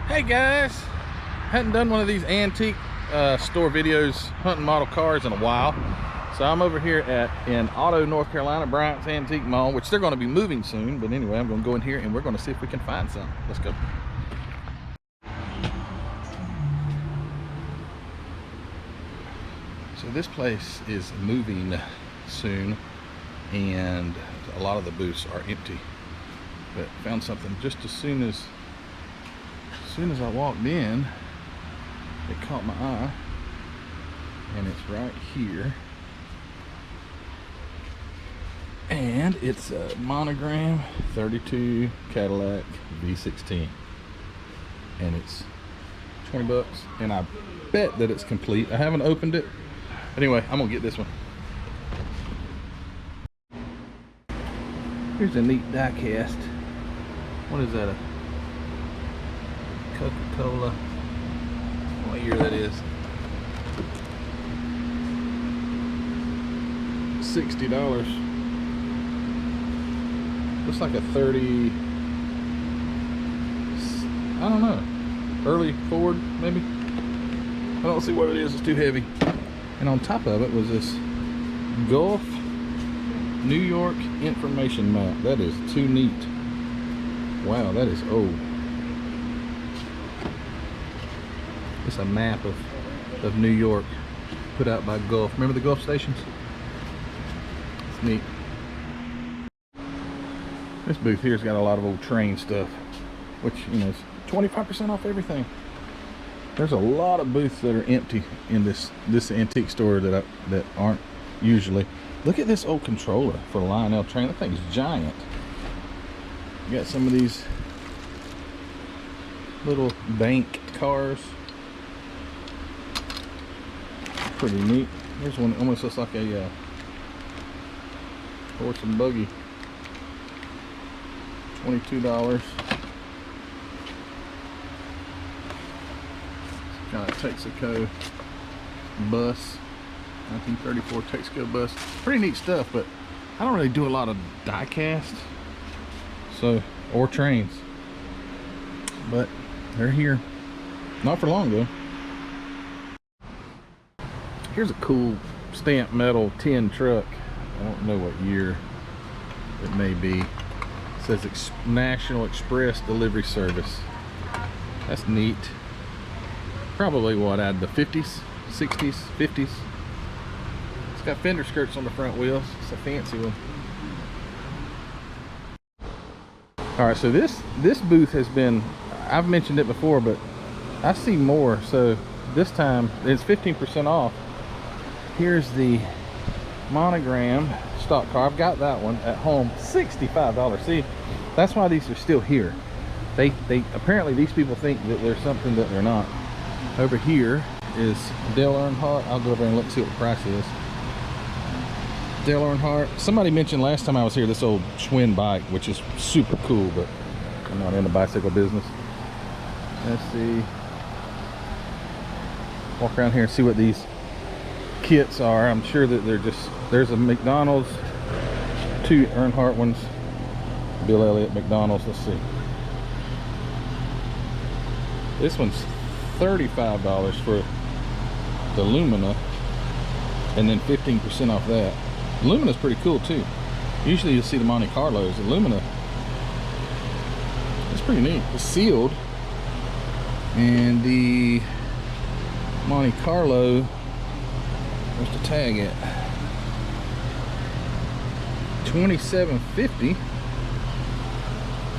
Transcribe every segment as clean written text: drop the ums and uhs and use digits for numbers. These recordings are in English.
Hey guys, hadn't done one of these antique store videos hunting model cars in a while, so I'm over here in Otto, North Carolina, Bryant's Antique Mall, which they're going to be moving soon. But anyway, I'm going to go in here and we're going to see if we can find some. Let's go. So this place is moving soon, and a lot of the booths are empty. But found something just as soon as I walked in. It caught my eye, and it's right here. And it's a monogram 32 Cadillac V16, and it's 20 bucks, and I bet that it's complete. I haven't opened it. Anyway, I'm gonna get this one. Here's a neat die cast. What is that? A Coca Cola. What year that is? $60. Looks like a 30. I don't know. Early Ford, maybe. I don't see what it is. It's too heavy. And on top of it was this Gulf New York information map. That is too neat. Wow, that is old. It's a map of New York put out by Gulf. Remember the Gulf stations? It's neat. This booth here's got a lot of old train stuff, which, you know, is 25% off everything. There's a lot of booths that are empty in this antique store that aren't usually. Look at this old controller for the Lionel train. That thing's giant. You got some of these little bank cars. Pretty neat. Here's one that almost looks like a horse and buggy. $22. Got a Texaco bus, 1934 Texaco bus. Pretty neat stuff, but I don't really do a lot of die cast, or trains. But they're here. Not for long though. Here's a cool stamped metal tin truck. I don't know what year it may be. It says National Express Delivery Service. That's neat. Probably what, out of the 50s, 60s, 50s. It's got fender skirts on the front wheels. It's a fancy one. All right, so this booth has been, I've mentioned it before, but I see more. So this time it's 15% off. Here's the monogram stock car. I've got that one at home. $65. See, that's why these are still here. They apparently, these people think that there's something that they're not. Over here is Dale Earnhardt. I'll go over and look, see what the price is. Dale Earnhardt. Somebody mentioned last time I was here this old Schwinn bike, which is super cool, but I'm not in the bicycle business. Let's see. Walk around here and see what these kits are. I'm sure that there's a McDonald's, 2 Earnhardt ones, Bill Elliott McDonald's. Let's see. This one's $35 for the Lumina, and then 15% off that. Lumina's pretty cool too. Usually you'll see the Monte Carlos. The Lumina, it's pretty neat. It's sealed, and the Monte Carlo, where's the tag at? $27.50.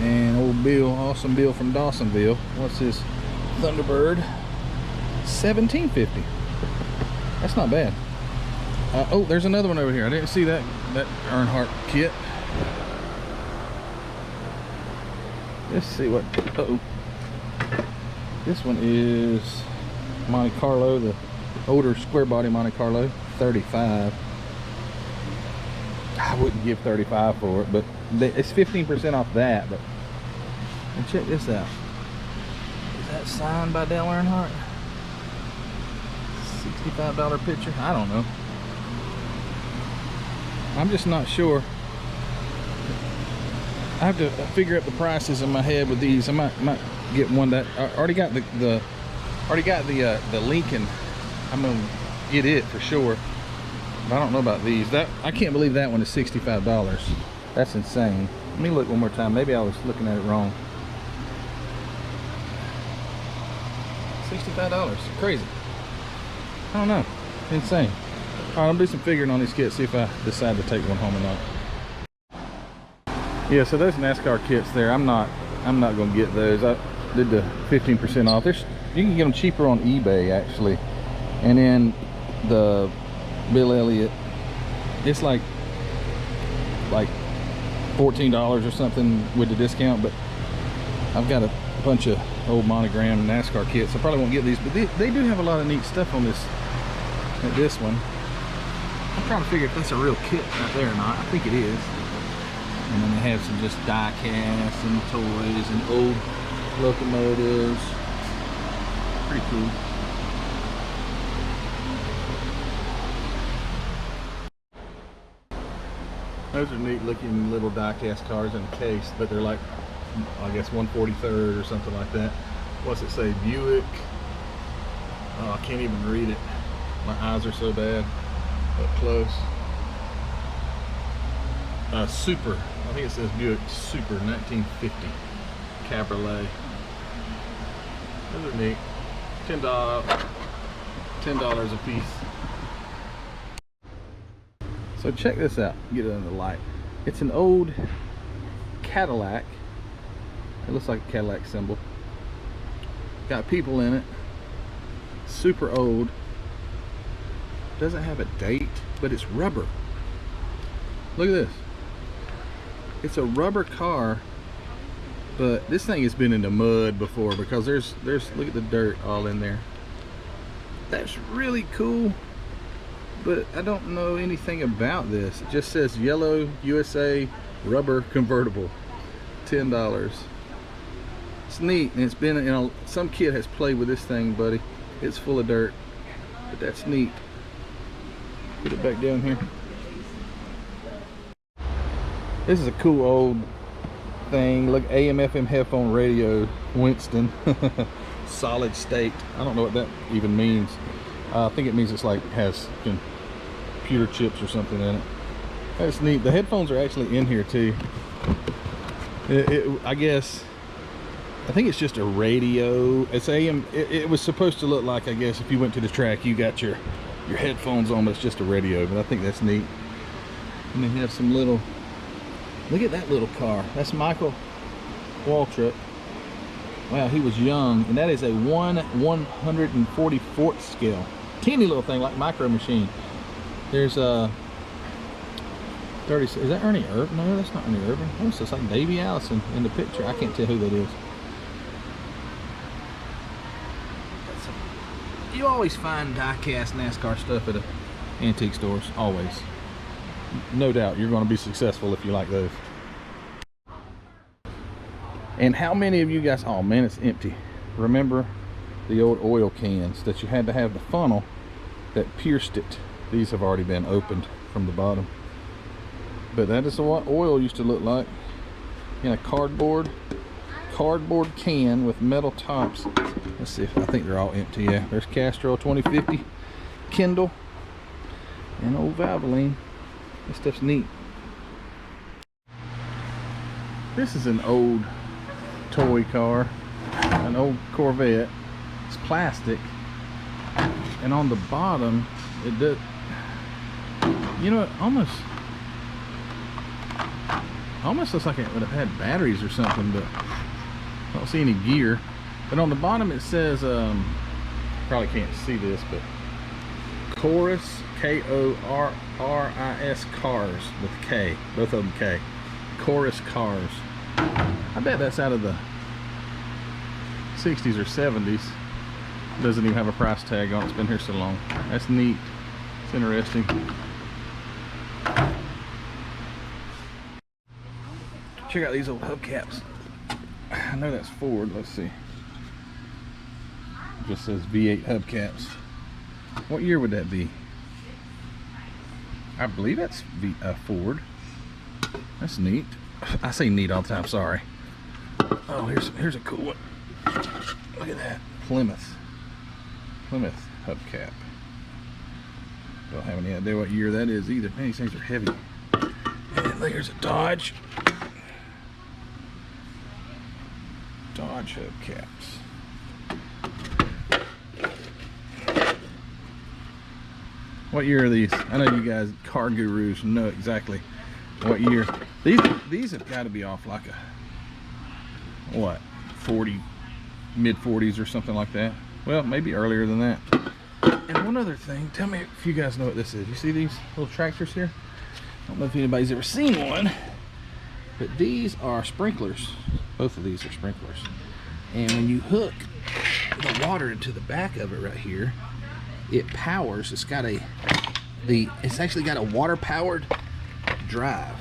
And old Bill, awesome Bill from Dawsonville. What's his Thunderbird? $17.50. That's not bad. Oh, there's another one over here. I didn't see that Earnhardt kit. Let's see what. Uh-oh. This one is Monte Carlo, the older square body Monte Carlo. $35. I wouldn't give $35 for it, but it's 15% off that. But and check this out. Is that signed by Dale Earnhardt? $65 picture? I don't know. I'm just not sure. I have to figure out the prices in my head with these. I might get one that I already got the Lincoln. I'm gonna get it for sure. But I don't know about these. That I can't believe that one is $65. That's insane. Let me look one more time. Maybe I was looking at it wrong. $65. Crazy. I don't know. Insane. All right, I'll do some figuring on these kits, see if I decide to take one home or not. Yeah, so those NASCAR kits there, I'm not gonna get those. I did the 15% off. You can get them cheaper on eBay actually. And then the Bill Elliott, it's like $14 or something with the discount, but I've got a bunch of old monogram NASCAR kits. I probably won't get these, but they do have a lot of neat stuff on this one. I'm trying to figure if that's a real kit right there or not. I think it is. And then they have some just die casts and toys and old locomotives. Pretty cool. Those are neat looking little die-cast cars in a case, but they're like, I guess 143rd or something like that. What's it say? Buick. Oh, I can't even read it. My eyes are so bad up close. Super. I think it says Buick Super 1950 Cabriolet. Those are neat. $10 a piece. So check this out. Get it under the light. It's an old Cadillac. It looks like a Cadillac symbol. Got people in it. Super old. Doesn't have a date, but it's rubber. Look at this. It's a rubber car, but this thing has been in the mud before because there's look at the dirt all in there. That's really cool, but I don't know anything about this. It just says yellow USA rubber convertible, $10. It's neat, and it's been, you know, some kid has played with this thing, buddy. It's full of dirt, but that's neat. Put it back down here. This is a cool old thing. Look, AM/FM headphone radio, Winston. Solid state. I don't know what that even means. I think it means it's like has computer chips or something in it. That's neat. The headphones are actually in here too. I think it's just a radio. It's AM. It was supposed to look like, I guess, if you went to the track, you got your headphones on, but it's just a radio. But I think that's neat. And they have some little. Look at that little car. That's Michael Waltrip. Wow, he was young, and that is a 1/144th scale. Teeny little thing like Micro Machine. There's a 30. Is that Ernie Irvin? No, that's not Ernie Irvin. Oh, it's just like Davey Allison in the picture. I can't tell who that is. You always find die-cast NASCAR stuff at antique stores. Always. No doubt you're going to be successful if you like those. And how many of you guys, oh man, it's empty. Remember the old oil cans that you had to have the funnel that pierced it? These have already been opened from the bottom. But that is what oil used to look like in a cardboard can with metal tops. Let's see if I think they're all empty. Yeah, there's Castrol 2050, Kindle, and old Valvoline. This stuff's neat. This is an old toy car, an old Corvette. It's plastic, and on the bottom it does, you know, it almost looks like it would have had batteries or something, but I don't see any gear. But on the bottom it says, probably can't see this, but Chorus, K-O-R-R-I-S cars with K, both of them K. Chorus cars. I bet that's out of the 60s or 70s. Doesn't even have a price tag on it. It's been here so long. That's neat. It's interesting. Check out these old hubcaps. I know that's Ford. Let's see. It just says V8 hubcaps. What year would that be? I believe that's Ford. That's neat. I say neat all the time, sorry. Oh, here's a cool one. Look at that. Plymouth hubcap. Don't have any idea what year that is either. Man, these things are heavy. And then there's a Dodge hubcaps. What year are these? I know you guys, car gurus, know exactly what year. These have got to be off like a, what, 40, mid 40s or something like that. Well, maybe earlier than that. And one other thing, tell me if you guys know what this is. You see these little tractors here? I don't know if anybody's ever seen one, but these are sprinklers. Both of these are sprinklers. And when you hook the water into the back of it right here, it powers. It's actually got a water powered drive.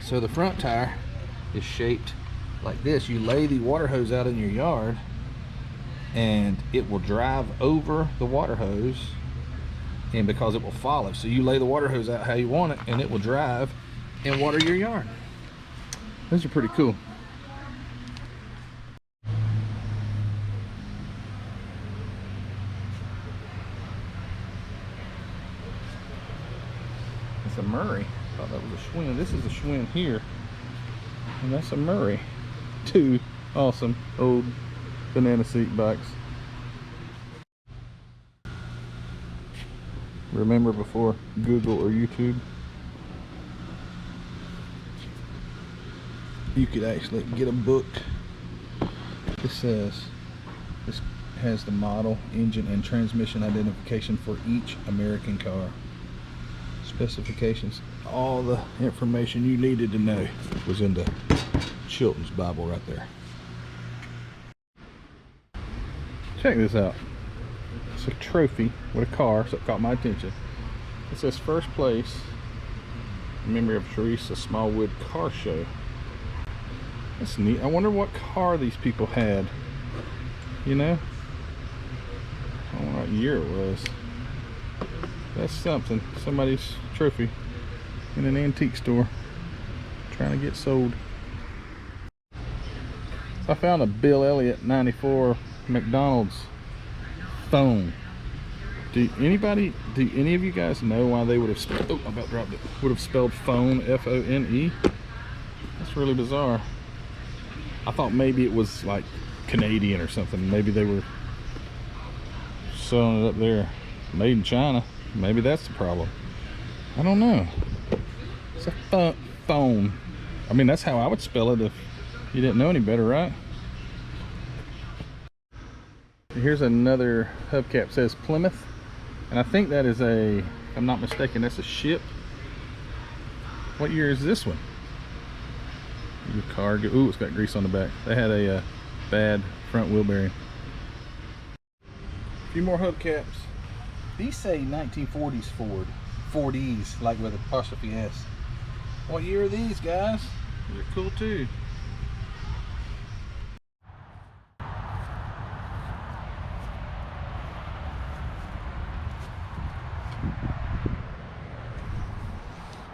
So the front tire is shaped like this. You lay the water hose out in your yard and it will drive over the water hose, and because it will follow, so you lay the water hose out how you want it and it will drive and water your yard. Those are pretty cool. It's a Murray. I thought that was a Schwinn. This is a Schwinn here, and that's a Murray. Two awesome old banana seat bikes. Remember before Google or YouTube, you could actually get a book. This has the model, engine, and transmission identification for each American car. Specifications, all the information you needed to know was in the Chilton's Bible right there. Check this out. It's a trophy with a car, so it caught my attention. It says first place in memory of Teresa Smallwood Car Show. That's neat. I wonder what car these people had. You know? I don't know what year it was. That's something. Somebody's trophy in an antique store trying to get sold. So I found a Bill Elliott 94 McDonald's Phone. Do any of you guys know why they would have spelled, oh, I about dropped it, would have spelled phone F-O-N-E? That's really bizarre. I thought maybe it was like Canadian or something. Maybe they were selling it up there, made in China. Maybe that's the problem. I don't know. It's a phone. I mean, that's how I would spell it if you didn't know any better, right? Here's another hubcap. It says Plymouth, and I think that is a, if I'm not mistaken, that's a ship. What year is this one? Your car, ooh, it's got grease on the back. They had a bad front wheel bearing. A few more hubcaps. These say 1940s Ford. 40s, like with apostrophe S. What year are these, guys? They're cool too.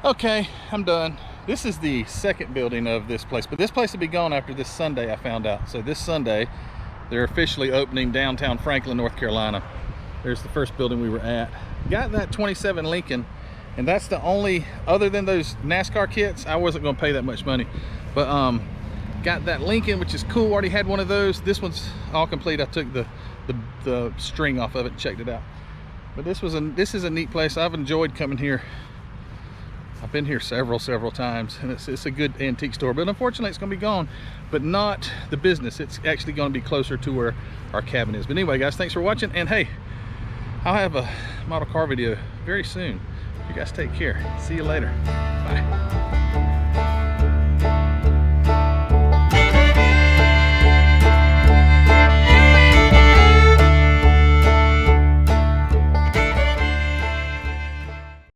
Okay, I'm done. This is the second building of this place, but this place will be gone after this Sunday, I found out. So this Sunday, they're officially opening downtown Franklin, North Carolina. There's the first building we were at. Got that 27 Lincoln, and that's the only, other than those NASCAR kits, I wasn't gonna pay that much money. But got that Lincoln, which is cool. Already had one of those. This one's all complete. I took the string off of it and checked it out. But this is a neat place. I've enjoyed coming here. I've been here several times, and it's a good antique store, but unfortunately it's going to be gone, but not the business. It's actually going to be closer to where our cabin is. But anyway, guys, thanks for watching, and hey, I'll have a model car video very soon. You guys take care. See you later. Bye.